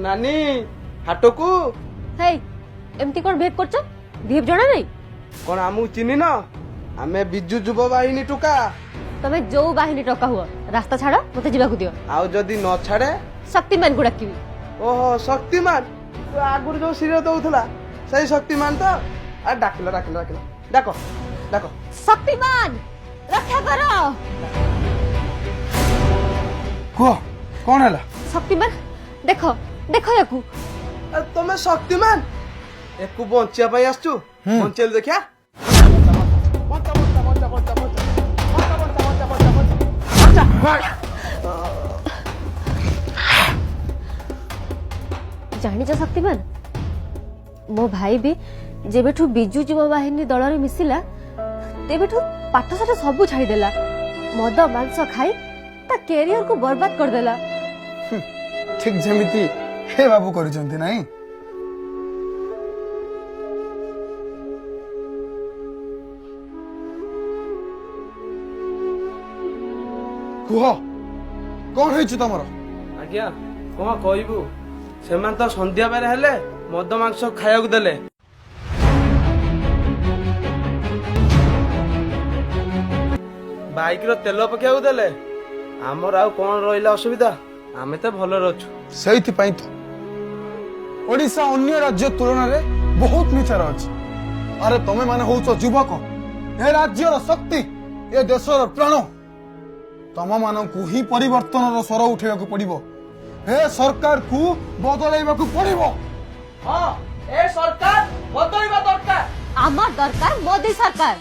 नानी हाटकू हे एमती कोन भेद करछ दीप जणा नहीं कौन आमु चिन्ह न आमे बिजु युव वाहिनी टुका तमे जो बाहिनी टका हुआ रास्ता छाड़ मते जीवा को दियो आउ जदी न छाड़े शक्तिमान को डाकिबी ओहो शक्तिमान तो आगुर जो सिरियल दउथला सही शक्तिमान तो आ डाकिला डाकिला डाकिला डाको डाको शक्तिमान रक्षा करो को कौन है शक्तिमान देखो देखो याकू तमे शक्तिमान एकु बंचिया पई आछू बंचेल देखिया बंचा बंचा बंचा बंचा बंचा बंचा बंचा बंचा जानी शक्तिमान मो भाई भी जेबेठू बिजु युवा वाहिनी दल रे मिसिला तेबेठू पाठ साठ सब छाड़ी देला मद मांस खाई ता कैरियर को बर्बाद कर देला ठीक जेमिति हे बाबू करिसंती नाही कुह कौन होइछ तमरो आज्ञा कौन कहबू सेमान तो संध्या बेरे हेले मद मांस खाया को देले बाइक रो तेल पकिया को देले हमर आउ कोन रहिला असुविधा आमे तो भलो रहछु सेइथि पई तो ओडिसा अन्य राज्य तुलना रे बहुत नीचार अछि अरे तमे माने होउछ युवक ए राज्यर शक्ति ए देशर प्राण तम मानकु ही परिवर्तन स्वर उठेबा को पड़िबो ए सरकार को बदलाइबा को पड़िबो हां ए सरकार बदलाइबा दरकार आमार दरकार मोदी सरकार